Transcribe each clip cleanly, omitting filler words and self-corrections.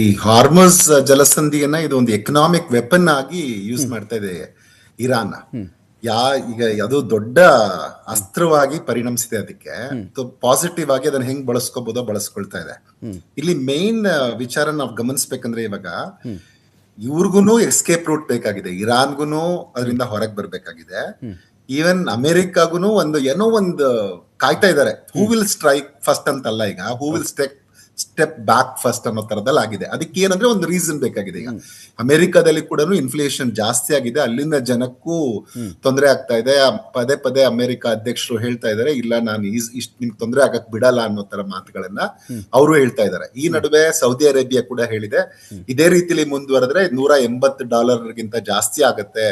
ಈ ಹಾರ್ಮೋಸ್ ಜಲಸಂಧಿಯನ್ನ ಇದು ಒಂದು ಎಕನಾಮಿಕ್ ವೆಪನ್ ಆಗಿ ಯೂಸ್ ಮಾಡ್ತಾ ಇದೆ ಇರಾನ್. ಈಗ ಅದು ದೊಡ್ಡ ಅಸ್ತ್ರವಾಗಿ ಪರಿಣಮಿಸಿದೆ. ಅದಕ್ಕೆ ಪಾಸಿಟಿವ್ ಆಗಿ ಅದನ್ನ ಹೆಂಗ್ ಬಳಸ್ಕೋಬಹುದೋ ಬಳಸ್ಕೊಳ್ತಾ ಇದೆ. ಇಲ್ಲಿ ಮೇನ್ ವಿಚಾರ ನಾವು ಗಮನಿಸ್ಬೇಕಂದ್ರೆ ಇವಾಗ ಇವ್ರಿಗೂ ಎಸ್ಕೇಪ್ ರೂಟ್ ಬೇಕಾಗಿದೆ, ಇರಾನ್ಗೂ ಅದರಿಂದ ಹೊರಗೆ ಬರ್ಬೇಕಾಗಿದೆ. ಈವನ್ ಅಮೆರಿಕಾಗೂ ಏನೋ ಒಂದು ಕಾಯ್ತಾ ಇದ್ದಾರೆ. ಹೂ ವಿಲ್ ಸ್ಟ್ರೈಕ್ ಫಸ್ಟ್ ಅಂತಲ್ಲ, ಈಗ who will step back first ಅನ್ನೋ ತರದಲ್ಲಿ ಆಗಿದೆ. ಅದಕ್ಕೆ ಏನಂದ್ರೆ ಒಂದು ರೀಸನ್ ಬೇಕಾಗಿದೆ. ಈಗ ಅಮೆರಿಕದಲ್ಲಿ ಕೂಡ ಇನ್ಫ್ಲೇಷನ್ ಜಾಸ್ತಿ ಆಗಿದೆ, ಅಲ್ಲಿಂದ ಜನಕ್ಕೂ ತೊಂದರೆ ಆಗ್ತಾ ಇದೆ. ಪದೇ ಪದೇ ಅಮೆರಿಕ ಅಧ್ಯಕ್ಷರು ಹೇಳ್ತಾ ಇದ್ದಾರೆ, ಇಲ್ಲ ನಾನು ಇಷ್ಟು ನಿಮ್ಗೆ ತೊಂದರೆ ಆಗಕ್ ಬಿಡಲ್ಲ ಅನ್ನೋ ತರ ಮಾತುಗಳನ್ನ ಅವರು ಹೇಳ್ತಾ ಇದ್ದಾರೆ. ಈ ನಡುವೆ ಸೌದಿ ಅರೇಬಿಯಾ ಕೂಡ ಹೇಳಿದೆ, ಇದೇ ರೀತಿಲಿ ಮುಂದುವರೆದ್ರೆ $180 ಜಾಸ್ತಿ ಆಗತ್ತೆ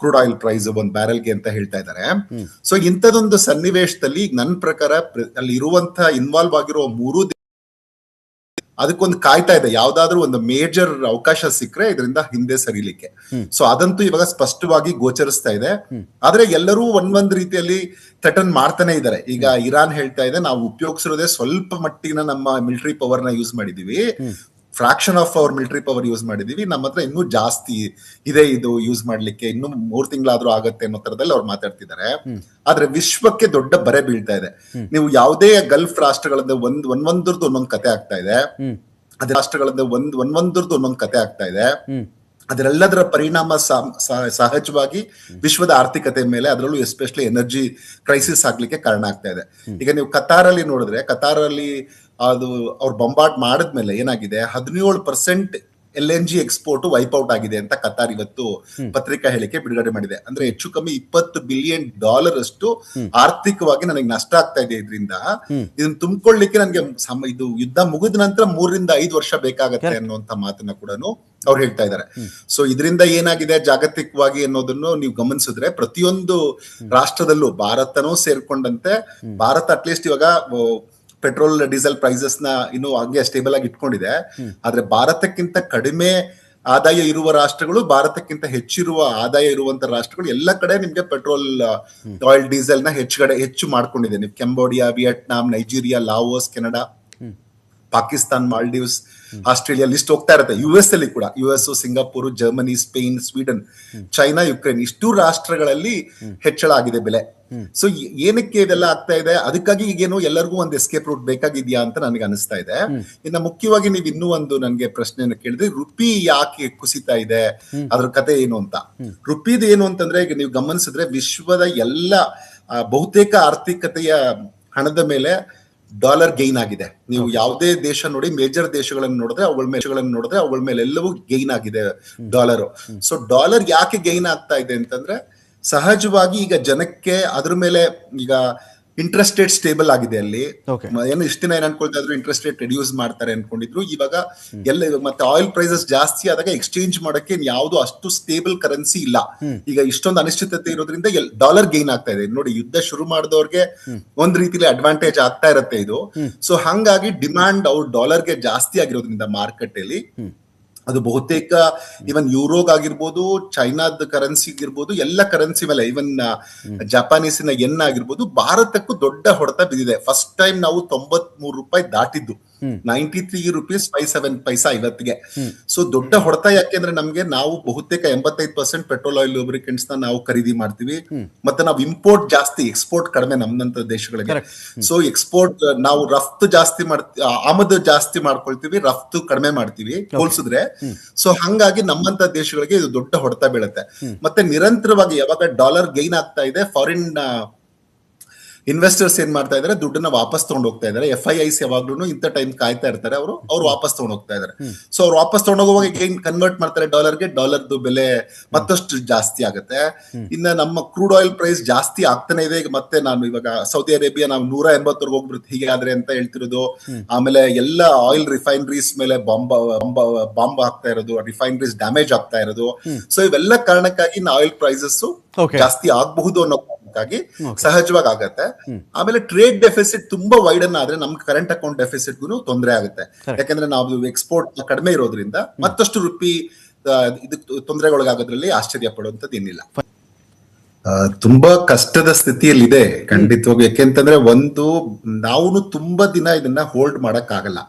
ಕ್ರೂಡ್ ಆಯಿಲ್ ಪ್ರೈಸ್ ಒಂದ್ ಬ್ಯಾರೆಲ್ಗೆ ಅಂತ ಹೇಳ್ತಾ ಇದ್ದಾರೆ. ಸೊ ಇಂಥದೊಂದು ಸನ್ನಿವೇಶದಲ್ಲಿ ನನ್ನ ಪ್ರಕಾರ ಅಲ್ಲಿ ಇರುವಂತಹ ಇನ್ವಾಲ್ವ್ ಆಗಿರೋ ಮೂರು ಅದಕ್ಕೊಂದು ಕಾಯ್ತಾ ಇದೆ, ಯಾವ್ದಾದ್ರು ಒಂದು ಮೇಜರ್ ಅವಕಾಶ ಸಿಕ್ಕರೆ ಇದರಿಂದ ಹಿಂದೆ ಸರಿಲಿಕ್ಕೆ. ಸೊ ಅದಂತೂ ಇವಾಗ ಸ್ಪಷ್ಟವಾಗಿ ಗೋಚರಿಸ್ತಾ ಇದೆ. ಆದ್ರೆ ಎಲ್ಲರೂ ಒಂದೊಂದ್ ರೀತಿಯಲ್ಲಿ ಥ್ರೆಟನ್ ಮಾಡ್ತಾನೆ ಇದ್ದಾರೆ. ಈಗ ಇರಾನ್ ಹೇಳ್ತಾ ಇದೆ, ನಾವು ಉಪಯೋಗಿಸಿರೋದೇ ಸ್ವಲ್ಪ ಮಟ್ಟಿನ ನಮ್ಮ ಮಿಲಿಟರಿ ಪವರ್ ನ ಯೂಸ್ ಮಾಡಿದೀವಿ, fraction of our military power use ಮಾಡಿದೀವಿ, ನಮ್ಮ ಹತ್ರ ಇನ್ನೂ ಜಾಸ್ತಿ ಇದೆ ಇದು ಯೂಸ್ ಮಾಡ್ಲಿಕ್ಕೆ, ಇನ್ನು 3 ತಿಂಗಳಾದ್ರೂ ಆಗತ್ತೆ ಅನ್ನೋ ತರದಲ್ಲಿ ಅವ್ರು ಮಾತಾಡ್ತಿದ್ದಾರೆ. ಆದ್ರೆ ವಿಶ್ವಕ್ಕೆ ದೊಡ್ಡ ಬರೆ ಬೀಳ್ತಾ ಇದೆ. ನೀವು ಯಾವುದೇ ಗಲ್ಫ್ ರಾಷ್ಟ್ರಗಳದ್ದು ಒಂದೊಂದ್ರದ್ದು ಒಂದೊಂದು ಕತೆ ಆಗ್ತಾ ಇದೆ, ಅದೇ ರಾಷ್ಟ್ರಗಳದ್ದು ಒಂದೊಂದ್ರದ್ದು ಒಂದೊಂದು ಕತೆ ಆಗ್ತಾ ಇದೆ. ಅದರೆಲ್ಲದರ ಪರಿಣಾಮ ಸಹಜವಾಗಿ ವಿಶ್ವದ ಆರ್ಥಿಕತೆ ಮೇಲೆ, ಅದರಲ್ಲೂ ಎಸ್ಪೆಷಲಿ ಎನರ್ಜಿ ಕ್ರೈಸಿಸ್ ಆಗ್ಲಿಕ್ಕೆ ಕಾರಣ ಆಗ್ತಾ ಇದೆ. ಈಗ ನೀವು ಕತಾರಲ್ಲಿ ನೋಡಿದ್ರೆ, ಕತಾರಲ್ಲಿ ಅದು ಅವ್ರು ಬಂಬಾರ್ಡ್ ಮಾಡಿದ್ಮೇಲೆ ಏನಾಗಿದೆ, 17% LNG ಎಕ್ಸ್ಪೋರ್ಟ್ ವೈಪ್ಔಟ್ ಆಗಿದೆ ಅಂತ ಕತಾರ್ ಇವತ್ತು ಪತ್ರಿಕಾ ಹೇಳಿಕೆ ಬಿಡುಗಡೆ ಮಾಡಿದೆ. ಅಂದ್ರೆ ಹೆಚ್ಚು ಕಮ್ಮಿ $20 ಬಿಲಿಯನ್ ಅಷ್ಟು ಆರ್ಥಿಕವಾಗಿ ನನಗೆ ನಷ್ಟ ಆಗ್ತಾ ಇದೆ. ಇದರಿಂದ ಇದನ್ನ ತುಂಬಿಕೊಳ್ಳಿಕ್ಕೆ ನನಗೆ ಇದು ಯುದ್ಧ ಮುಗಿದ ನಂತರ 3 ರಿಂದ 5 ವರ್ಷ ಬೇಕಾಗತ್ತೆ ಅನ್ನುವಂತ ಮಾತನ್ನ ಕೂಡ ಅವ್ರು ಹೇಳ್ತಾ ಇದ್ದಾರೆ. ಸೊ ಇದರಿಂದ ಏನಾಗಿದೆ ಜಾಗತಿಕವಾಗಿ ಅನ್ನೋದನ್ನು ನೀವು ಗಮನಿಸಿದ್ರೆ, ಪ್ರತಿಯೊಂದು ರಾಷ್ಟ್ರದಲ್ಲೂ ಭಾರತನೂ ಸೇರ್ಕೊಂಡಂತೆ, ಭಾರತ ಅಟ್ಲೀಸ್ಟ್ ಇವಾಗ ಪೆಟ್ರೋಲ್ ಡೀಸೆಲ್ ಪ್ರೈಸಸ್ ನ ಇನ್ನು ಹಂಗೆ ಸ್ಟೇಬಲ್ ಆಗಿ ಇಟ್ಕೊಂಡಿದೆ. ಆದ್ರೆ ಭಾರತಕ್ಕಿಂತ ಕಡಿಮೆ ಆದಾಯ ಇರುವ ರಾಷ್ಟ್ರಗಳು, ಭಾರತಕ್ಕಿಂತ ಹೆಚ್ಚಿರುವ ಆದಾಯ ಇರುವಂತ ರಾಷ್ಟ್ರಗಳು, ಎಲ್ಲ ಕಡೆ ನಿಮ್ಗೆ ಪೆಟ್ರೋಲ್ ಆಯಿಲ್ ಡೀಸೆಲ್ ನ ಹೆಚ್ಚು ಮಾಡ್ಕೊಂಡಿದೆ. ನೀವು Cambodia, Vietnam, Nigeria, Laos, Canada, Pakistan, Maldives, Australia list ಹೋಗ್ತಾ ಇರುತ್ತೆ. US ಅಲ್ಲಿ ಕೂಡ US, Singapore, Germany, Spain, Sweden, China, Ukraine ಇಷ್ಟು ರಾಷ್ಟ್ರಗಳಲ್ಲಿ ಹೆಚ್ಚಳ ಆಗಿದೆ ಬೆಲೆ. ಸೊ ಏನಕ್ಕೆ ಇದೆಲ್ಲ ಆಗ್ತಾ ಇದೆ? ಅದಕ್ಕಾಗಿ ಈಗೇನು ಎಲ್ಲರಿಗೂ ಒಂದು ಎಸ್ಕೇಪ್ ರೂಟ್ ಬೇಕಾಗಿದ್ಯಾ ಅಂತ ನನಗೆ ಅನಿಸ್ತಾ ಇದೆ. ಇನ್ನು ಮುಖ್ಯವಾಗಿ ನೀವು ಇನ್ನೂ ಒಂದು ನನಗೆ ಪ್ರಶ್ನೆಯನ್ನು ಕೇಳಿದ್ರೆ, ರುಪಿ ಯಾಕೆ ಕುಸಿತಾ ಇದೆ, ಅದ್ರ ಕತೆ ಏನು ಅಂತ. ರುಪಿದು ಏನು ಅಂತಂದ್ರೆ, ಈಗ ನೀವು ಗಮನಿಸಿದ್ರೆ ವಿಶ್ವದ ಎಲ್ಲ ಬಹುತೇಕ ಆರ್ಥಿಕತೆಯ ಹಣದ ಮೇಲೆ ಡಾಲರ್ ಗೈನ್ ಆಗಿದೆ. ನೀವು ಯಾವುದೇ ದೇಶ ನೋಡಿ, ಮೇಜರ್ ದೇಶಗಳನ್ನು ನೋಡಿದ್ರೆ ಅವುಗಳ ಮೇಲೆ ಎಲ್ಲವೂ ಗೈನ್ ಆಗಿದೆ ಡಾಲರ್. ಸೊ ಡಾಲರ್ ಯಾಕೆ ಗೈನ್ ಆಗ್ತಾ ಇದೆ ಅಂತಂದ್ರೆ, ಸಹಜವಾಗಿ ಈಗ ಜನಕ್ಕೆ ಅದ್ರ ಮೇಲೆ ಈಗ ಇಂಟ್ರೆಸ್ಟ್ ರೇಟ್ ಸ್ಟೇಬಲ್ ಆಗಿದೆ. ಅಲ್ಲಿ ಏನು ಇಷ್ಟ ದಿನ ಏನ್ ಅನ್ಕೊಳ್ತಾ ಇದ್ರು, ಇಂಟ್ರೆಸ್ಟ್ ರೇಟ್ ರಿಡ್ಯೂಸ್ ಮಾಡ್ತಾರೆ ಅನ್ಕೊಂಡಿದ್ರು. ಇವಾಗ ಮತ್ತೆ ಆಯಿಲ್ ಪ್ರೈಸಸ್ ಜಾಸ್ತಿ ಆದಾಗ ಎಕ್ಸ್ಚೇಂಜ್ ಮಾಡಕ್ಕೆ ಯಾವ್ದು ಅಷ್ಟು ಸ್ಟೇಬಲ್ ಕರೆನ್ಸಿ ಇಲ್ಲ. ಈಗ ಇಷ್ಟೊಂದು ಅನಿಶ್ಚಿತತೆ ಇರೋದ್ರಿಂದ ಡಾಲರ್ ಗೈನ್ ಆಗ್ತಾ ಇದೆ. ನೋಡಿ, ಯುದ್ಧ ಶುರು ಮಾಡಿದವ್ರಿಗೆ ಒಂದ್ ರೀತಿಲಿ ಅಡ್ವಾಂಟೇಜ್ ಆಗ್ತಾ ಇರತ್ತೆ ಇದು. ಸೊ ಹಂಗಾಗಿ ಡಿಮ್ಯಾಂಡ್ ಡಾಲರ್ಗೆ ಜಾಸ್ತಿ ಆಗಿರೋದ್ರಿಂದ ಮಾರ್ಕೆಟ್ ಅಲ್ಲಿ ಅದು ಬಹುತೇಕ ಇವನ್ ಯೂರೋಗಾಗಿರ್ಬೋದು, ಚೈನಾದ ಕರೆನ್ಸಿ ಆಗಿರ್ಬೋದು, ಎಲ್ಲ ಕರೆನ್ಸಿ ಮೇಲೆ, ಇವನ್ ಜಪಾನೀಸಿನ ಎನ್ ಆಗಿರ್ಬೋದು, ಭಾರತಕ್ಕೂ ದೊಡ್ಡ ಹೊಡೆತ ಬಿದ್ದಿದೆ. ಫಸ್ಟ್ ಟೈಮ್ ನಾವು $93 ದಾಟಿದ್ದು, 93 ರೂಪೀಸ್ 57 ಪೈಸಾ ಇವತ್ತಿಗೆ. ಸೊ ದೊಡ್ಡ ಹೊಡೆತ. ಯಾಕೆಂದ್ರೆ ನಮ್ಗೆ ನಾವು ಬಹುತೇಕ 85% ಪೆಟ್ರೋಲ್ ಆಯಿಲ್ ಲೂಬ್ರಿಕೆಂಟ್ಸ್ ನ ನಾವು ಖರೀದಿ ಮಾಡ್ತೀವಿ. ಮತ್ತೆ ನಾವು ಇಂಪೋರ್ಟ್ ಜಾಸ್ತಿ, ಎಕ್ಸ್ಪೋರ್ಟ್ ಕಡಿಮೆ ನಮ್ಮಂತ ದೇಶಗಳಿಗೆ. ಸೊ ಎಕ್ಸ್ಪೋರ್ಟ್ ನಾವು ರಫ್ತು ಜಾಸ್ತಿ ಮಾಡ್ತೀವಿ, ಆಮದು ಜಾಸ್ತಿ ಮಾಡ್ಕೊಳ್ತೀವಿ, ರಫ್ತು ಕಡಿಮೆ ಮಾಡ್ತೀವಿ ಹೋಲ್ಸಿದ್ರೆ. ಸೊ ಹಂಗಾಗಿ ನಮ್ಮಂತ ದೇಶಗಳಿಗೆ ಇದು ದೊಡ್ಡ ಹೊಡೆತ ಬೀಳುತ್ತೆ. ಮತ್ತೆ ನಿರಂತರವಾಗಿ ಯಾವಾಗ ಡಾಲರ್ ಗೈನ್ ಆಗ್ತಾ ಇದೆ, ಫಾರಿನ್ ಇನ್ವೆಸ್ಟರ್ಸ್ ಏನ್ ಮಾಡ್ತಾ ಇದಾರೆ, ದುಡ್ಡನ್ನ ವಾಪಸ್ ತಗೊಂಡು ಹೋಗ್ತಾ ಇದಾರೆ. FIIs ಯಾವಾಗ್ಲೂ ಇಂಥ ಟೈಮ್ ಕಾಯ್ತಾ ಇರ್ತಾರೆ, ಅವ್ರು ವಾಪಸ್ ತಗೊಂಡು ಹೋಗ್ತಾ ಇದಾರೆ. ಸೊ ಅವ್ರು ವಾಪಸ್ ತಗೊಂಡೋಗುವಾಗ ಗೈನ್ ಕನ್ವರ್ಟ್ ಮಾಡ್ತಾರೆ ಡಾಲರ್ಗೆ, ಡಾಲರ್ದು ಬೆಲೆ ಮತ್ತಷ್ಟು ಜಾಸ್ತಿ ಆಗುತ್ತೆ. ಇನ್ನ ನಮ್ಮ ಕ್ರೂಡ್ ಆಯಿಲ್ ಪ್ರೈಸ್ ಜಾಸ್ತಿ ಆಗ್ತಾನೆ ಇದೆ. ಈಗ ಮತ್ತೆ ನಾನು ಇವಾಗ ಸೌದಿ ಅರೇಬಿಯಾ ನಾವು 180 ಹೋಗ್ಬಿಡುತ್ತೆ ಹೀಗೆ ಆದ್ರೆ ಅಂತ ಹೇಳ್ತಿರೋದು. ಆಮೇಲೆ ಎಲ್ಲ ಆಯಿಲ್ ರಿಫೈನರೀಸ್ ಮೇಲೆ ಬಾಂಬ್ ಆಗ್ತಾ ಇರೋದು, ರಿಫೈನರೀಸ್ ಡ್ಯಾಮೇಜ್ ಆಗ್ತಾ ಇರೋದು. ಸೊ ಇವೆಲ್ಲ ಕಾರಣಕ್ಕಾಗಿ ಆಯಿಲ್ ಪ್ರೈಸಸ್ ಜಾಸ್ತಿ ಆಗಬಹುದು ಅನ್ನೋ ಸಹಜವಾಗಿ ಆಗತ್ತೆ. ಆಮೇಲೆ ಟ್ರೇಡ್ ಡೆಫಿಸಿಟ್ ತುಂಬಾ ವೈಡನ್ ಆದ್ರೆ ನಮ್ ಕರೆಂಟ್ ಅಕೌಂಟ್ ಡೆಫಿಸಿಟ್ ಗೂ ತೊಂದರೆ ಆಗುತ್ತೆ. ಯಾಕಂದ್ರೆ ನಾವು ಎಕ್ಸ್ಪೋರ್ಟ್ ಕಡಿಮೆ ಇರೋದ್ರಿಂದ ಮತ್ತಷ್ಟು ರುಪಿ ಇದಕ್ಕೆ ತೊಂದರೆಗೊಳಗಾಗೋದ್ರಲ್ಲಿ ಆಶ್ಚರ್ಯ ಪಡುವಂತದ್ದು ಏನಿಲ್ಲ. ತುಂಬಾ ಕಷ್ಟದ ಸ್ಥಿತಿಯಲ್ಲಿದೆ ಖಂಡಿತವಾಗಿ. ಯಾಕೆಂತಂದ್ರೆ ಒಂದು ನಾವು ತುಂಬಾ ದಿನ ಇದನ್ನ ಹೋಲ್ಡ್ ಮಾಡಕ್ ಆಗಲ್ಲ.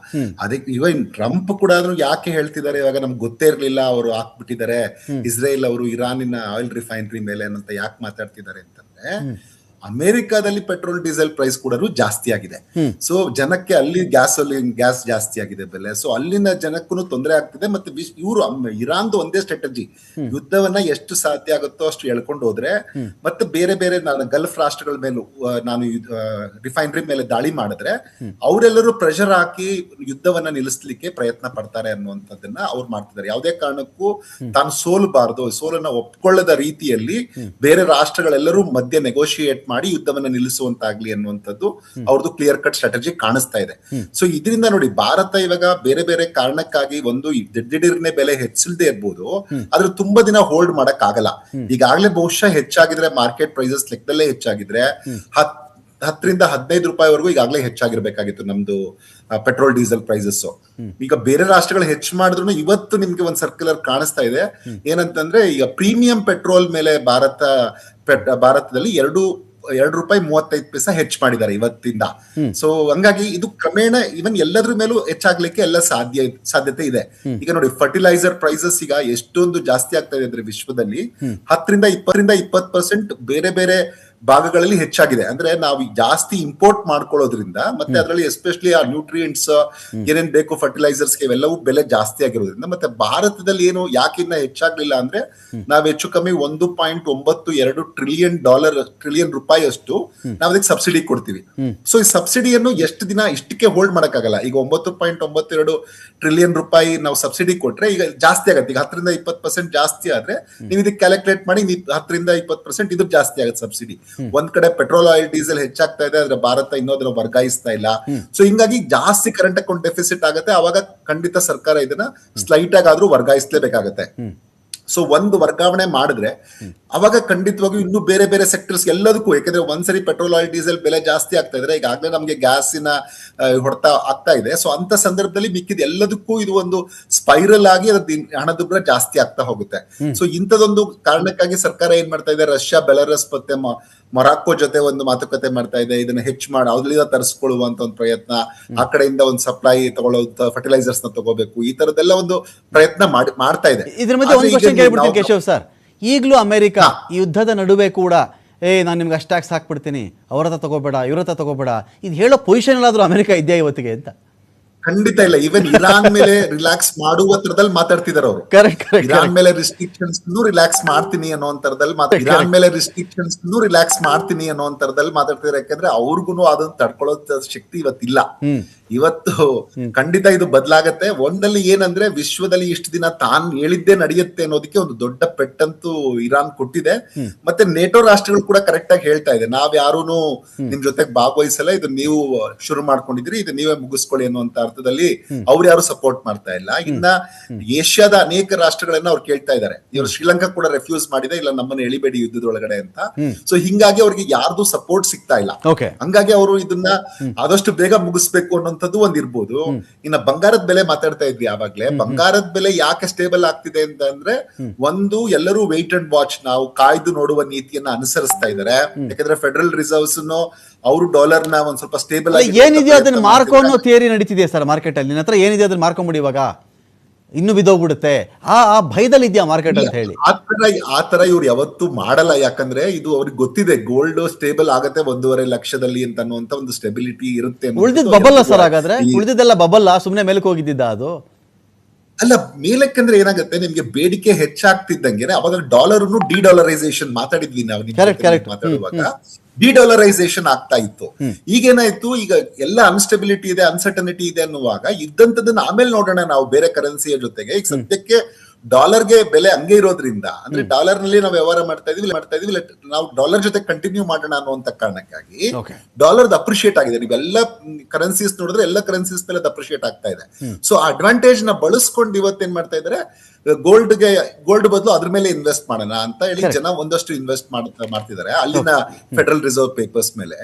ಅದಕ್ಕೆ ಇವನ್ ಟ್ರಂಪ್ ಕೂಡ ಯಾಕೆ ಹೇಳ್ತಿದ್ದಾರೆ, ಇವಾಗ ನಮ್ಗೆ ಗೊತ್ತೇ ಇರ್ಲಿಲ್ಲ ಅವರು ಹಾಕ್ಬಿಟ್ಟಿದ್ದಾರೆ ಇಸ್ರೇಲ್ ಅವರು ಇರಾನಿನ ಆಯಿಲ್ ರಿಫೈನರಿ ಮೇಲೆ ಅಂತ ಯಾಕೆ ಮಾತಾಡ್ತಿದ್ದಾರೆ ಅಂತಂದ್ರೆ, ಅಮೆರಿಕಾದಲ್ಲಿ ಪೆಟ್ರೋಲ್ ಡೀಸೆಲ್ ಪ್ರೈಸ್ ಕೂಡ ಜಾಸ್ತಿ ಆಗಿದೆ. ಸೊ ಜನಕ್ಕೆ ಅಲ್ಲಿ ಗ್ಯಾಸ್ ಜಾಸ್ತಿ ಆಗಿದೆ ಬೆಲೆ. ಸೊ ಅಲ್ಲಿನ ಜನಕ್ಕೂ ತೊಂದರೆ ಆಗ್ತಿದೆ. ಮತ್ತೆ ಇವರು ಇರಾನ್ದು ಒಂದೇ ಸ್ಟ್ರಾಟಜಿ, ಯುದ್ಧವನ್ನ ಎಷ್ಟು ಸಾಧ್ಯ ಆಗುತ್ತೋ ಅಷ್ಟು ಎಳ್ಕೊಂಡು ಹೋದ್ರೆ ಮತ್ತೆ ಬೇರೆ ಬೇರೆ ಗಲ್ಫ್ ರಾಷ್ಟ್ರಗಳ ಮೇಲೂ ನಾನು ರಿಫೈನರಿ ಮೇಲೆ ದಾಳಿ ಮಾಡಿದ್ರೆ ಅವರೆಲ್ಲರೂ ಪ್ರೆಷರ್ ಹಾಕಿ ಯುದ್ಧವನ್ನ ನಿಲ್ಲಿಸ್ಲಿಕ್ಕೆ ಪ್ರಯತ್ನ ಪಡ್ತಾರೆ ಅನ್ನುವಂಥದ್ದನ್ನ ಅವ್ರು ಮಾಡ್ತಿದ್ದಾರೆ. ಯಾವುದೇ ಕಾರಣಕ್ಕೂ ತಾನು ಸೋಲನ್ನ ಒಪ್ಕೊಳ್ಳದ ರೀತಿಯಲ್ಲಿ ಬೇರೆ ರಾಷ್ಟ್ರಗಳೆಲ್ಲರೂ ಮಧ್ಯೆ ನೆಗೋಷಿಯೇಟ್ ಮಾಡಿ ಯುದ್ಧವನ್ನ ನಿಲ್ಲಿಸುವಂತಾಗ್ಲಿ ಅನ್ನುವಂಥದ್ದು ಅವ್ರದ್ದು ಕ್ಲಿಯರ್ ಕಟ್ ಸ್ಟ್ರಾಟಜಿ ಕಾಣಿಸ್ತಾ ಇದೆ. ಸೊ ಇದರಿಂದ ನೋಡಿ, ಭಾರತ ಇವಾಗ ಬೇರೆ ಬೇರೆ ಕಾರಣಕ್ಕಾಗಿ ಒಂದು ದಿಢೀರ್ನೆ ಬೆಲೆ ಹೆಚ್ಚಿಲ್ದೇ ಇರ್ಬೋದು, ಆದ್ರೆ ತುಂಬಾ ದಿನ ಹೋಲ್ಡ್ ಮಾಡಕ್ ಆಗಲ್ಲ. ಈಗಾಗಲೇ ಬಹುಶಃ ಹೆಚ್ಚಾಗಿದ್ರೆ ಮಾರ್ಕೆಟ್ ಪ್ರೈಸಸ್ ಲೆಕ್ಕದಲ್ಲೇ ಹೆಚ್ಚಾಗಿದ್ರೆ 10-15 ರೂಪಾಯಿವರೆಗೂ ಈಗಾಗಲೇ ಹೆಚ್ಚಾಗಿರ್ಬೇಕಾಗಿತ್ತು ನಮ್ದು ಪೆಟ್ರೋಲ್ ಡೀಸೆಲ್ ಪ್ರೈಸಸ್. ಈಗ ಬೇರೆ ರಾಷ್ಟ್ರಗಳು ಹೆಚ್ಚು ಮಾಡಿದ್ರು ಇವತ್ತು ನಿಮ್ಗೆ ಒಂದ್ ಸರ್ಕ್ಯುಲರ್ ಕಾಣಿಸ್ತಾ ಇದೆ ಏನಂತಂದ್ರೆ, ಈಗ ಪ್ರೀಮಿಯಂ ಪೆಟ್ರೋಲ್ ಮೇಲೆ ಭಾರತದಲ್ಲಿ 2.35 ಹೆಚ್ಚು ಮಾಡಿದ್ದಾರೆ ಇವತ್ತಿಂದ. ಸೊ ಹಂಗಾಗಿ ಇದು ಕ್ರಮೇಣ ಇವನ್ ಎಲ್ಲದ್ರ ಮೇಲೂ ಹೆಚ್ಚಾಗ್ಲಿಕ್ಕೆ ಎಲ್ಲ ಸಾಧ್ಯತೆ ಇದೆ. ಈಗ ನೋಡಿ, ಫರ್ಟಿಲೈಸರ್ ಪ್ರೈಸಸ್ ಈಗ ಎಷ್ಟೊಂದು ಜಾಸ್ತಿ ಆಗ್ತಾ ಇದೆ ಅಂದ್ರೆ ವಿಶ್ವದಲ್ಲಿ 10-20% ಬೇರೆ ಬೇರೆ ಭಾಗಗಳಲ್ಲಿ ಹೆಚ್ಚಾಗಿದೆ. ಅಂದ್ರೆ ನಾವು ಜಾಸ್ತಿ ಇಂಪೋರ್ಟ್ ಮಾಡ್ಕೊಳ್ಳೋದ್ರಿಂದ ಮತ್ತೆ ಅದರಲ್ಲಿ ಎಸ್ಪೆಷಲಿ ಆ ನ್ಯೂಟ್ರಿಯೆಂಟ್ಸ್ ಏನೇನ್ ಬೇಕು ಫರ್ಟಿಲೈಸರ್ಸ್ ಇವೆಲ್ಲವೂ ಬೆಲೆ ಜಾಸ್ತಿ ಆಗಿರೋದ್ರಿಂದ, ಮತ್ತೆ ಭಾರತದಲ್ಲಿ ಏನು ಯಾಕಿನ್ನ ಹೆಚ್ಚಾಗ್ಲಿಲ್ಲ ಅಂದ್ರೆ ನಾವ್ ಹೆಚ್ಚು ಕಮ್ಮಿ $1.92 ಟ್ರಿಲಿಯನ್ ರೂಪಾಯಿ ಅಷ್ಟು ನಾವ್ ಅದಕ್ಕೆ ಸಬ್ಸಿಡಿ ಕೊಡ್ತೀವಿ. ಸೊ ಈ ಸಬ್ಸಿಡಿಯನ್ನು ಎಷ್ಟು ದಿನ ಇಷ್ಟಕ್ಕೆ ಹೋಲ್ಡ್ ಮಾಡಕ್ಕಾಗಲ್ಲ. ಈಗ 9.92 ಟ್ರಿಲಿಯನ್ ರೂಪಾಯಿ ನಾವು ಸಬ್ಸಿಡಿ ಕೊಟ್ರೆ ಈಗ ಜಾಸ್ತಿ ಆಗತ್ತೆ. ಈಗ 10-20% ಜಾಸ್ತಿ ಆದ್ರೆ ನೀವು ಇದಕ್ಕೆ ಕ್ಯಾಲ್ಕುಲೇಟ್ ಮಾಡಿ 10-20% ಇದು ಜಾಸ್ತಿ ಆಗತ್ತೆ ಸಬ್ಸಿಡಿ. ಒಂದ್ ಕಡೆ ಪೆಟ್ರೋಲ್ ಆಯಿಲ್ ಡೀಸೆಲ್ ಹೆಚ್ಚಾಗ್ತಾ ಇದೆ, ಆದ್ರೆ ಭಾರತ ಇನ್ನೋದನ್ನ ವರ್ಗಾಯಿಸ್ತಾ ಇಲ್ಲ. ಸೊ ಹಿಂಗಾಗಿ ಜಾಸ್ತಿ ಕರೆಂಟ್ ಅಕೌಂಟ್ ಡೆಫಿಸಿಟ್ ಆಗುತ್ತೆ. ಅವಾಗ ಖಂಡಿತ ಸರ್ಕಾರ ಇದನ್ನ ಸ್ಲೈಟ್ ಆಗಾದ್ರೂ ವರ್ಗಾಯಿಸ್ಲೇಬೇಕಾಗತ್ತೆ. ಸೊ ಒಂದು ವರ್ಗಾವಣೆ ಮಾಡಿದ್ರೆ ಅವಾಗ ಖಂಡಿತವಾಗೂ ಇನ್ನು ಬೇರೆ ಬೇರೆ ಸೆಕ್ಟರ್ಸ್ ಎಲ್ಲದಕ್ಕೂ, ಯಾಕಂದ್ರೆ ಒಂದ್ಸರಿ ಪೆಟ್ರೋಲ್ ಆಯಿಲ್ ಡೀಸೆಲ್ ಬೆಲೆ ಜಾಸ್ತಿ ಆಗ್ತಾ ಇದ್ರೆ ಈಗಾಗಲೇ ನಮ್ಗೆ ಗ್ಯಾಸಿನ ಹೊಡೆತ ಆಗ್ತಾ ಇದೆ. ಸೊ ಅಂತ ಸಂದರ್ಭದಲ್ಲಿ ಮಿಕ್ಕಿದ ಎಲ್ಲದಕ್ಕೂ ಇದು ಒಂದು ಸ್ಪೈರಲ್ ಆಗಿ ಹಣದುಬ್ಬರ ಜಾಸ್ತಿ ಆಗ್ತಾ ಹೋಗುತ್ತೆ. ಸೊ ಇಂಥದೊಂದು ಕಾರಣಕ್ಕಾಗಿ ಸರ್ಕಾರ ಏನ್ ಮಾಡ್ತಾ ಇದೆ, ರಷ್ಯಾ, ಬೆಲಾರಸ್ ಮತ್ತೆ ಮೊರಾಕೋ ಜೊತೆ ಒಂದು ಮಾತುಕತೆ ಮಾಡ್ತಾ ಇದೆ. ಇದನ್ನ ಹೆಚ್ಚು ಮಾಡಿ ಅವ್ರಿಂದ ತರಿಸ್ಕೊಳ್ಳುವಂತ ಒಂದು ಪ್ರಯತ್ನ, ಆ ಕಡೆಯಿಂದ ಒಂದು ಸಪ್ಲೈ ತಗೊಳ್ಳೋ ಫರ್ಟಿಲೈಸರ್ಸ್ ನ ತಗೋಬೇಕು, ಈ ತರದೆಲ್ಲ ಒಂದು ಪ್ರಯತ್ನ ಮಾಡ್ತಾ ಇದೆ. ಇದ್ರ ಮಧ್ಯೆ ಒಂದು ಕ್ವಶನ್ ಕೇಳ್ಬಿಡ್ತೀನಿ ಕೇಶವ್ ಸರ್, ಈಗಲೂ ಅಮೆರಿಕ ಈ ಯುದ್ಧದ ನಡುವೆ ಕೂಡ ನಾನು ನಿಮ್ಗೆ ಅಷ್ಟು ಟ್ಯಾಕ್ಸ್ ಹಾಕ್ಬಿಡ್ತೀನಿ, ಅವ್ರ ಹತ್ರ ತಗೋಬೇಡ, ಇವ್ರ ಹತ್ರ ತಗೋಬೇಡ, ಇದು ಹೇಳೋ ಪೊಸಿಷನ್ ಎಲ್ಲಾದ್ರೂ ಅಮೆರಿಕ ಇದೆಯಾ ಇವತ್ತಿಗೆ ಅಂತ? ಖಂಡಿತ ಇಲ್ಲ. ಈವನ್ ಇರಾನ್ ಮೇಲೆ ರಿಲ್ಯಾಕ್ಸ್ ಮಾಡುವ ತರದಲ್ಲಿ ಮಾತಾಡ್ತಿದಾರೆ ಅವರು. ಇರಾನ್ ಮೇಲೆ ರಿಸ್ಟ್ರಿಕ್ಷನ್ಸ್ ರಿಲ್ಯಾಕ್ಸ್ ಮಾಡ್ತೀನಿ ಅನ್ನೋ ತರದಲ್ಲಿ ಇರಾನ್ ಮೇಲೆ ರಿಸ್ಟ್ರಿಕ್ಷನ್ಸ್ ರಿಲ್ಯಾಕ್ಸ್ ಮಾಡ್ತೀನಿ ಅನ್ನೋ ತರದಲ್ಲಿ ಮಾತಾಡ್ತಿದಾರೆ. ಯಾಕಂದ್ರೆ ಅವ್ರಿಗೂ ಅದನ್ನ ತಡ್ಕೊಳ್ಳೋ ಶಕ್ತಿ ಇವತ್ತಿಲ್ಲ. ಇವತ್ತು ಖಂಡಿತ ಇದು ಬದಲಾಗತ್ತೆ. ಒಂದಲ್ಲಿ ಏನಂದ್ರೆ, ವಿಶ್ವದಲ್ಲಿ ಇಷ್ಟು ದಿನ ತಾನ್ ಹೇಳಿದ್ದೇ ನಡೆಯುತ್ತೆ ಅನ್ನೋದಕ್ಕೆ ಒಂದು ದೊಡ್ಡ ಪೆಟ್ಟಂತೂ ಇರಾನ್ ಕೊಟ್ಟಿದೆ. ಮತ್ತೆ ನೇಟೋ ರಾಷ್ಟ್ರಗಳು ಕೂಡ ಕರೆಕ್ಟ್ ಆಗಿ ಹೇಳ್ತಾ ಇದೆ, ನಾವ್ ಯಾರೂನು ನಿಮ್ ಜೊತೆಗೆ ಭಾಗವಹಿಸಲ್ಲ, ಇದು ನೀವು ಶುರು ಮಾಡ್ಕೊಂಡಿದ್ರಿ, ಇದು ನೀವೇ ಮುಗಿಸ್ಕೊಳ್ಳಿ ಅನ್ನುವಂತ ಅರ್ಥದಲ್ಲಿ ಅವ್ರು ಯಾರು ಸಪೋರ್ಟ್ ಮಾಡ್ತಾ ಇಲ್ಲ. ಇನ್ನ ಏಷ್ಯಾದ ಅನೇಕ ರಾಷ್ಟ್ರಗಳನ್ನ ಅವ್ರು ಕೇಳ್ತಾ ಇದ್ದಾರೆ. ಇವರು ಶ್ರೀಲಂಕಾ ಕೂಡ ರೆಫ್ಯೂಸ್ ಮಾಡಿದೆ, ಇಲ್ಲ ನಮ್ಮನ್ನ ಎಳಿಬೇಡಿ ಯುದ್ಧದೊಳಗಡೆ ಅಂತ. ಸೊ ಹಿಂಗಾಗಿ ಅವ್ರಿಗೆ ಯಾರ್ದು ಸಪೋರ್ಟ್ ಸಿಗ್ತಾ ಇಲ್ಲ. ಹಂಗಾಗಿ ಅವರು ಇದನ್ನ ಆದಷ್ಟು ಬೇಗ ಮುಗಿಸ್ಬೇಕು ಅನ್ನೋ ಒಂದ್ ಇರ್ಬೋದು. ಇನ್ನ ಬಂಗಾರದ ಬೆಲೆ ಮಾತಾಡ್ತಾ ಇದ್ವಿ ಆವಾಗ್ಲೇ. ಬಂಗಾರದ ಬೆಲೆ ಯಾಕೆ ಸ್ಟೇಬಲ್ ಆಗ್ತಿದೆ ಅಂತಂದ್ರೆ, ಒಂದು ಎಲ್ಲರೂ ವೇಟ್ ಅಂಡ್ ವಾಚ್, ನಾವು ಕಾಯ್ದು ನೋಡುವ ನೀತಿಯನ್ನ ಅನುಸರಿಸ್ತಾ ಇದಾರೆ. ಯಾಕಂದ್ರೆ ಫೆಡರಲ್ ರಿಸರ್ವ್ಸ್ ಅವರು ಡಾಲರ್ ನ ಒಂದ್ ಸ್ವಲ್ಪ ಸ್ಟೇಬಲ್ ಆಗಿ ಏನಿದೆಯೋ ಅದನ್ನ ಮಾರ್ಕೋ ಅನ್ನೋ ಥಿಯರಿ ನಡೀತಿದೆ ಸರ್ ಮಾರ್ಕೆಟ್ ಅಲ್ಲಿ. ನಿನ್ನ ಹತ್ರ ಏನಿದೆ ಅದನ್ನ ಮಾರ್ಕೊಂಬಿಡಿ, ಇವಾಗ ಇನ್ನು ಬಿದ್ದೋಗ್ಬಿಡುತ್ತೆ, ಆ ಭಯದಲ್ಲಿ ಇದೆಯಾ ಮಾರ್ಕೆಟ್ ಅಂತ ಹೇಳಿ. ಆ ತರ ಇವ್ರು ಯಾವತ್ತೂ ಮಾಡಲ್ಲ. ಯಾಕಂದ್ರೆ ಇದು ಅವ್ರಿಗೆ ಗೊತ್ತಿದೆ, ಗೋಲ್ಡ್ ಸ್ಟೇಬಲ್ ಆಗತ್ತೆ 1.5 ಲಕ್ಷದಲ್ಲಿ ಅಂತ ಅನ್ನುವಂತ ಒಂದು ಸ್ಟೆಬಿಲಿಟಿ ಇರುತ್ತೆ. ಉಳಿದಿದ್ ಬಬಲ್ ಸರ್, ಹಾಗಾದ್ರೆ ಉಳಿದಿದ್ದೆಲ್ಲ ಬಬಲ್, ಸುಮ್ನೆ ಮೇಲಕ್ಕೆ ಹೋಗಿದ್ದ ಅದು ಅಲ್ಲ. ಮೇಲಕ್ಕಂದ್ರೆ ಏನಾಗುತ್ತೆ, ನಿಮ್ಗೆ ಬೇಡಿಕೆ ಹೆಚ್ಚಾಗ್ತಿದ್ದಂಗೆ ಅವಾಗ ಡಾಲರ್ ಡಿಡಾಲರೈಸೇಷನ್ ಮಾತಾಡಿದ್ವಿ ನಾವು ಮಾತಾಡುವಾಗ, ಡಿಡಾಲರೈಸೇಷನ್ ಆಗ್ತಾ ಇತ್ತು. ಈಗೇನಾಯ್ತು, ಈಗ ಎಲ್ಲ ಅನ್ಸ್ಟೆಬಿಲಿಟಿ ಇದೆ, ಅನ್ಸರ್ಟನಿಟಿ ಇದೆ ಅನ್ನುವಾಗ ಇದ್ದಂತದನ್ನ ಆಮೇಲೆ ನೋಡೋಣ ನಾವು ಬೇರೆ ಕರೆನ್ಸಿಯ ಜೊತೆಗೆ. ಈಗ ಸದ್ಯಕ್ಕೆ ಡಾಲರ್ಗೆ ಬೆಲೆ ಹಂಗೆ ಇರೋದ್ರಿಂದ, ಅಂದ್ರೆ ಡಾಲರ್ ನಲ್ಲಿ ನಾವು ವ್ಯವಹಾರ ಮಾಡ್ತಾ ಇದೀವಿ, ನಾವು ಡಾಲರ್ ಜೊತೆ ಕಂಟಿನ್ಯೂ ಮಾಡೋಣ ಅನ್ನುವಂತ ಕಾರಣಕ್ಕಾಗಿ ಡಾಲರ್ ಅಪ್ರಿಶಿಯೇಟ್ ಆಗಿದೆ. ನೀವೆಲ್ಲ ಕರೆನ್ಸೀಸ್ ನೋಡಿದ್ರೆ ಎಲ್ಲ ಕರೆನ್ಸೀಸ್ ಮೇಲೆ ಅಪ್ರಿಶಿಯೇಟ್ ಆಗ್ತಾ ಇದೆ. ಸೊ ಆ ಅಡ್ವಾಂಟೇಜ್ ನ ಬಳಸ್ಕೊಂಡು ಇವತ್ತೇನ್ ಮಾಡ್ತಾ ಇದಾರೆ, ಗೋಲ್ಡ್ ಬದಲು ಅದ್ರ ಮೇಲೆ ಇನ್ವೆಸ್ಟ್ ಮಾಡೋಣ ಅಂತ ಹೇಳಿ ಜನ ಒಂದಷ್ಟು ಇನ್ವೆಸ್ಟ್ ಮಾಡ್ತಿದ್ದಾರೆ ಅಲ್ಲಿನ ಫೆಡರಲ್ ರಿಸರ್ವ್ ಪೇಪರ್ಸ್ ಮೇಲೆ.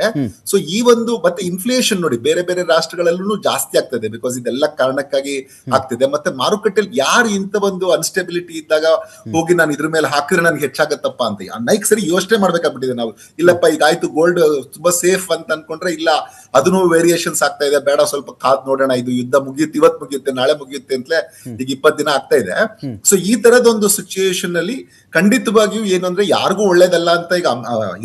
ಸೊ ಈ ಒಂದು ಮತ್ತೆ ಇನ್ಫ್ಲೇಷನ್ ನೋಡಿ ಬೇರೆ ಬೇರೆ ರಾಷ್ಟ್ರಗಳಲ್ಲೂ ಜಾಸ್ತಿ ಆಗ್ತದೆ, ಬಿಕಾಸ್ ಇದೆಲ್ಲ ಕಾರಣಕ್ಕಾಗಿ ಆಗ್ತಿದೆ. ಮತ್ತೆ ಮಾರುಕಟ್ಟೆಯಲ್ಲಿ ಯಾರು ಇಂಥ ಒಂದು ಅನ್ಸ್ಟೆಬಿಲಿಟಿ ಇದ್ದಾಗ ಹೋಗಿ ನಾನು ಇದ್ರ ಮೇಲೆ ಹಾಕಿದ್ರೆ ನನ್ಗೆ ಹೆಚ್ಚಾಗತ್ತಪ್ಪ ಅಂತ ನೈಕ್ ಸರಿ ಯೋಚನೆ ಮಾಡ್ಬೇಕಾಗ್ಬಿಟ್ಟಿದೆ ನಾವು. ಇಲ್ಲಪ್ಪ ಈಗ ಆಯ್ತು ಗೋಲ್ಡ್ ತುಂಬಾ ಸೇಫ್ ಅಂತ ಅನ್ಕೊಂಡ್ರೆ ಇಲ್ಲ ಅದನ್ನು ವೇರಿಯೇಷನ್ಸ್ ಆಗ್ತಾ ಇದೆ, ಬೇಡ ಸ್ವಲ್ಪ ಕಾದ್ ನೋಡೋಣ, ಇದು ಯುದ್ಧ ಮುಗಿಯುತ್ತೆ, ಇವತ್ತು ಮುಗಿಯುತ್ತೆ ನಾಳೆ ಮುಗಿಯುತ್ತೆ ಅಂತಲೇ ಈಗ 20 ದಿನ ಆಗ್ತಾ ಇದೆ. ಸೊ ಈ ತರದೊಂದು ಸಿಚುಯೇಷನ್ ಅಲ್ಲಿ ಖಂಡಿತವಾಗಿಯೂ ಏನು ಅಂದ್ರೆ ಯಾರಿಗೂ ಒಳ್ಳೇದಲ್ಲ ಅಂತ ಈಗ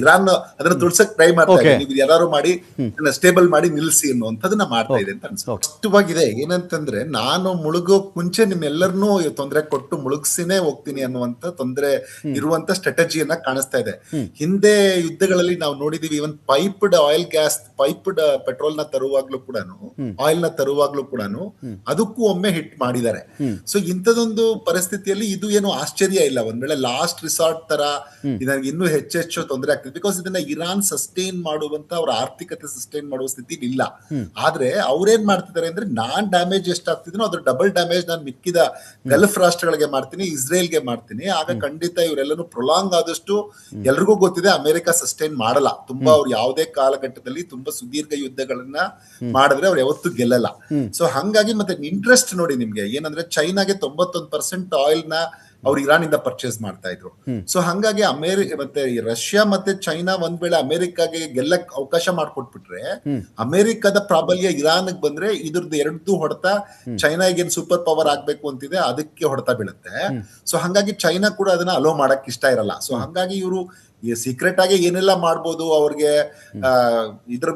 ಇರಾನ್ ಅದನ್ನ ತುಳ್ಸಕ್ ಟ್ರೈ ಮಾಡ್ತಾ ಇದೆ. ನೀವು ಯಾರು ಮಾಡಿ ಸ್ಟೇಬಲ್ ಮಾಡಿ ನಿಲ್ಸಿ ಅನ್ನುವಂಥದ್ದನ್ನ ಮಾಡ್ತಾ ಇದೆ ಅಂತ ಅನ್ಸುತ್ತೆ. ಏನಂತಂದ್ರೆ ನಾನು ಮುಳುಗೋಕ್ ಮುಂಚೆ ನಿಮ್ಮೆಲ್ಲರನ್ನೂ ತೊಂದರೆ ಕೊಟ್ಟು ಮುಳುಗ್ಸಿನೇ ಹೋಗ್ತೀನಿ ಅನ್ನುವಂತ ತೊಂದರೆ ಇರುವಂತ ಸ್ಟ್ರಾಟಜಿಯನ್ನ ಕಾಣಿಸ್ತಾ ಇದೆ. ಹಿಂದೆ ಯುದ್ಧಗಳಲ್ಲಿ ನಾವು ನೋಡಿದೀವಿ, even piped oil gas, piped petrol ನ ತರುವಾಗ್ಲೂ ಕೂಡ, ಆಯಿಲ್ ನ ತರುವಾಗ್ಲೂ ಕೂಡ ಅದಕ್ಕೂ ಒಮ್ಮೆ ಹಿಟ್ ಮಾಡಿದ್ದಾರೆ. ಸೊ ಇಂಥದೊಂದು ಪರಿಸ್ಥಿತಿಯಲ್ಲಿ ಇದು ಏನು ಆಶ್ಚರ್ಯ ಇಲ್ಲ. ಒಂದ್ ವೇಳೆ ಲಾಸ್ಟ್ ರಿಸಾರ್ಟ್ ತರ ಇದಕ್ಕೆ ಇನ್ನೂ ಹೆಚ್ಚೆಚ್ಚು ತೊಂದರೆ ಆಗ್ತದೆ. ಬಿಕಾಸ್ ಇದನ್ನ ಇರಾನ್ ಸಸ್ಟೈನ್ ಮಾಡುವಂತ ಅವ್ರ ಆರ್ಥಿಕತೆ ಸಸ್ಟೈನ್ ಮಾಡುವ ಸ್ಥಿತಿ ಇಲ್ಲ. ಆದ್ರೆ ಅವ್ರೇನ್ ಮಾಡ್ತಿದ್ದಾರೆ ಅಂದ್ರೆ ನಾನ್ ಡ್ಯಾಮೇಜ್ ಎಷ್ಟಾಗ್ತಿದ್ನೋ ಅದ್ರ ಡಬಲ್ ಡ್ಯಾಮೇಜ್ ನಾನು ಮಿಕ್ಕಿದ ಗಲ್ಫ್ ರಾಷ್ಟ್ರಗಳಿಗೆ ಮಾಡ್ತೀನಿ, ಇಸ್ರೇಲ್ಗೆ ಮಾಡ್ತೀನಿ. ಆಗ ಖಂಡಿತ ಇವರೆಲ್ಲರೂ ಪ್ರೊಲಾಂಗ್ ಆದಷ್ಟು ಎಲ್ರಿಗೂ ಗೊತ್ತಿದೆ ಅಮೆರಿಕ ಸಸ್ಟೈನ್ ಮಾಡಲ್ಲ. ತುಂಬಾ ಅವ್ರು ಯಾವುದೇ ಕಾಲಘಟ್ಟದಲ್ಲಿ ತುಂಬಾ ಸುದೀರ್ಘ ಯುದ್ಧಗಳನ್ನ ಮಾಡಿದ್ರೆ ಅವ್ರು ಯಾವತ್ತೂ ಗೆಲ್ಲಲ್ಲ. ಸೊ ಹಂಗಾಗಿ ಮತ್ತೆ ಇಂಟ್ರೆಸ್ಟ್ ನೋಡಿ ನಿಮ್ಗೆ ಏನಂದ್ರೆ ಚೈನಾಗೆ 91% ಆಯಿಲ್ ನ ಅವ್ರು ಇರಾನ್ ಇಂದ ಪರ್ಚೇಸ್ ಮಾಡ್ತಾ ಇದ್ರು. ಸೊ ಹಂಗಾಗಿ ಮತ್ತೆ ರಷ್ಯಾ ಮತ್ತೆ ಚೈನಾ ಒಂದ್ ವೇಳೆ ಅಮೆರಿಕಾಗೆ ಗೆಲ್ಲಕ್ ಅವಕಾಶ ಮಾಡ್ಕೊಟ್ಬಿಟ್ರೆ ಅಮೆರಿಕದ ಪ್ರಾಬಲ್ಯ ಇರಾನ್ ಬಂದ್ರೆ ಇದ್ರದ್ದು ಎರಡೂ ಹೊಡೆತ ಚೈನಾಗೆ ಏನ್ ಸೂಪರ್ ಪವರ್ ಆಗ್ಬೇಕು ಅಂತಿದೆ ಅದಕ್ಕೆ ಹೊಡೆತ ಬೀಳುತ್ತೆ. ಸೊ ಹಂಗಾಗಿ ಚೈನಾ ಕೂಡ ಅದನ್ನ ಅಲೋ ಮಾಡಕ್ ಇಷ್ಟ ಇರಲ್ಲ. ಸೊ ಹಂಗಾಗಿ ಇವರು ಸೀಕ್ರೆಟ್ ಆಗಿ ಏನೆಲ್ಲ ಮಾಡ್ಬೋದು, ಅವ್ರಿಗೆ ಇದ್ರ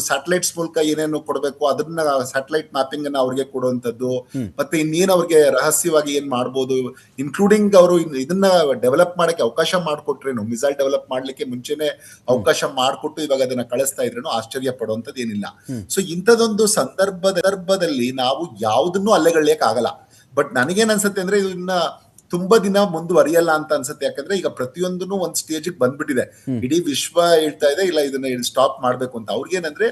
ಸ್ಯಾಟಲೈಟ್ಸ್ ಮೂಲಕ ಏನೇನು ಕೊಡ್ಬೇಕು ಅದನ್ನ ಸ್ಯಾಟಲೈಟ್ ಮ್ಯಾಪಿಂಗ್ ಅನ್ನ ಅವ್ರಿಗೆ ಕೊಡುವಂತದ್ದು, ಮತ್ತೆ ಇನ್ನೇನ್ ಅವ್ರಿಗೆ ರಹಸ್ಯವಾಗಿ ಏನ್ ಮಾಡ್ಬೋದು, ಇನ್ಕ್ಲೂಡಿಂಗ್ ಅವರು ಇದನ್ನ ಡೆವಲಪ್ ಮಾಡಕ್ಕೆ ಅವಕಾಶ ಮಾಡ್ಕೊಟ್ರೇನು, ಮಿಸೈಲ್ ಡೆವಲಪ್ ಮಾಡ್ಲಿಕ್ಕೆ ಮುಂಚೆನೆ ಅವಕಾಶ ಮಾಡ್ಕೊಟ್ಟು ಇವಾಗ ಅದನ್ನ ಕಳಿಸ್ತಾ ಇದ್ರೇನು ಆಶ್ಚರ್ಯ ಪಡುವಂತದ್ದು ಏನಿಲ್ಲ. ಸೊ ಇಂಥದೊಂದು ಸಂದರ್ಭದಲ್ಲಿ ನಾವು ಯಾವ್ದನ್ನು ಅಲ್ಲೆಗಳ್ಯಕ್ ಆಗಲ್ಲ. ಬಟ್ ನನಗೇನ್ ಅನ್ಸುತ್ತೆ ಅಂದ್ರೆ ಇದನ್ನ ತುಂಬಾ ದಿನ ಮುಂದುವರಿಯಲ್ಲ ಅಂತ ಅನ್ಸುತ್ತೆ. ಯಾಕಂದ್ರೆ ಈಗ ಪ್ರತಿಯೊಂದನ್ನು ಒಂದ್ ಸ್ಟೇಜ್ ಬಂದ್ಬಿಟ್ಟಿದೆ, ಇಡೀ ವಿಶ್ವ ಹೇಳ್ತಾ ಇದೆ ಇಲ್ಲ ಇದನ್ನ ಸ್ಟಾಪ್ ಮಾಡ್ಬೇಕು ಅಂತ. ಅವ್ರಿಗೇನಂದ್ರೆ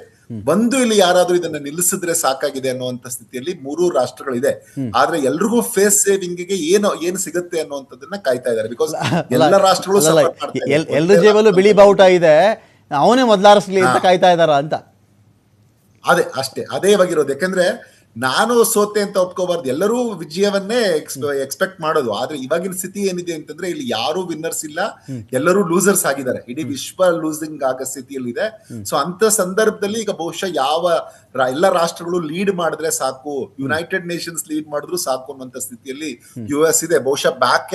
ಬಂದು ಇಲ್ಲಿ ಯಾರಾದ್ರೂ ಇದನ್ನ ನಿಲ್ಲಿಸಿದ್ರೆ ಸಾಕಾಗಿದೆ ಅನ್ನುವಂತ ಸ್ಥಿತಿಯಲ್ಲಿ 3 ರಾಷ್ಟ್ರಗಳಿದೆ. ಆದ್ರೆ ಎಲ್ರಿಗೂ ಫೇಸ್ ಸೇವಿಂಗ್ ಗೆ ಏನು ಸಿಗುತ್ತೆ ಅನ್ನುವಂಥದ್ದನ್ನ ಕಾಯ್ತಾ ಇದ್ದಾರೆ. ಬಿಕಾಸ್ ಎಲ್ಲ ರಾಷ್ಟ್ರಗಳು ಎಲ್ಲರ ಜೇಬಲ್ಲೂ ಬಿಳಿ ಬಾವುಟ ಇದೆ, ಅವನೇ ಮೊದಲಾರಿಸ್ಲಿ ಅಂತ ಕಾಯ್ತಾ ಇದಾರ ಅಂತ. ಅದೇ ಆಗಿರೋದು. ಯಾಕಂದ್ರೆ ನಾನು ಸೋತೆ ಅಂತ ಒಪ್ಕೋಬಾರ್ದು, ಎಲ್ಲರೂ ವಿಜಯವನ್ನೇ ಎಕ್ಸ್ಪೆಕ್ಟ್ ಮಾಡೋದು. ಆದ್ರೆ ಇವಾಗಿನ ಸ್ಥಿತಿ ಏನಿದೆ ಅಂತಂದ್ರೆ ಇಲ್ಲಿ ಯಾರು ವಿನ್ನರ್ಸ್ ಇಲ್ಲ, ಎಲ್ಲರೂ ಲೂಸರ್ಸ್ ಆಗಿದ್ದಾರೆ. ಇಡೀ ವಿಶ್ವ ಲೂಸಿಂಗ್ ಆಗೋ ಸ್ಥಿತಿಯಲ್ಲಿ ಇದೆ. ಸೊ ಅಂತ ಸಂದರ್ಭದಲ್ಲಿ ಈಗ ಬಹುಶಃ ಎಲ್ಲ ರಾಷ್ಟ್ರಗಳು ಲೀಡ್ ಮಾಡಿದ್ರೆ ಸಾಕು, ಯುನೈಟೆಡ್ ನೇಷನ್ಸ್ ಲೀಡ್ ಮಾಡಿದ್ರು ಸಾಕು ಅನ್ನುವಂತ ಸ್ಥಿತಿಯಲ್ಲಿ US ಇದೆ. ಬಹುಶಃ ಬ್ಯಾಕ್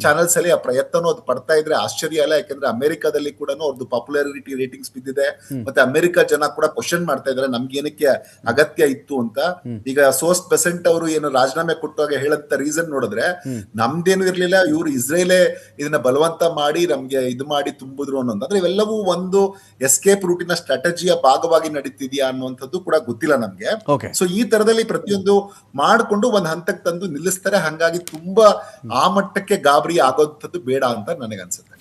ಚಾನೆಲ್ಸ್ ಅಲ್ಲಿ ಆ ಪ್ರಯತ್ನನೂ ಅದು ಪಡ್ತಾ ಇದ್ರೆ ಆಶ್ಚರ್ಯ ಅಲ್ಲ. ಯಾಕಂದ್ರೆ ಅಮೆರಿಕಾದಲ್ಲಿ ಕೂಡ ಅವ್ರದ್ದು ಪಾಪ್ಯುಲಾರಿಟಿ ರೇಟಿಂಗ್ಸ್ ಬಿದ್ದಿದೆ. ಮತ್ತೆ ಅಮೆರಿಕ ಜನ ಕೂಡ ಕ್ವಶನ್ ಮಾಡ್ತಾ ಇದ್ದಾರೆ ನಮ್ಗೆ ಏನಕ್ಕೆ ಅಗತ್ಯ ಇತ್ತು ಅಂತ. ಈಗ ಸೋಸ್ಟ್ ಬೆಸೆಂಟ್ ಅವರು ಏನು ರಾಜೀನಾಮೆ ಕೊಟ್ಟಾಗ ಹೇಳಂತ ರೀಸನ್ ನೋಡಿದ್ರೆ ನಮ್ದೇನು ಇರ್ಲಿಲ್ಲ, ಇವ್ರು ಇಸ್ರೇಲೇ ಇದನ್ನ ಬಲವಂತ ಮಾಡಿ ನಮ್ಗೆ ಇದು ಮಾಡಿ ತುಂಬಿದ್ರು ಅನ್ನೋದು. ಅಂದ್ರೆ ಇವೆಲ್ಲವೂ ಒಂದು ಎಸ್ಕೇಪ್ ರೂಟಿನ ಸ್ಟ್ರಾಟಜಿಯ ಭಾಗವಾಗಿ ನಡೀತಿದ್ಯಾ ಅನ್ನುವಂಥದ್ದು ಕೂಡ ಗೊತ್ತಿಲ್ಲ ನಮ್ಗೆ. ಸೊ ಈ ತರದಲ್ಲಿ ಪ್ರತಿಯೊಂದು ಮಾಡ್ಕೊಂಡು ಒಂದ್ ಹಂತಕ್ಕೆ ತಂದು ನಿಲ್ಲಿಸ್ತಾರೆ. ಹಂಗಾಗಿ ತುಂಬಾ ಆ ಮಟ್ಟಕ್ಕೆ ಗಾಬರಿ ಆಗೋಂಥದ್ದು ಬೇಡ ಅಂತ ನನಗನ್ಸುತ್ತೆ.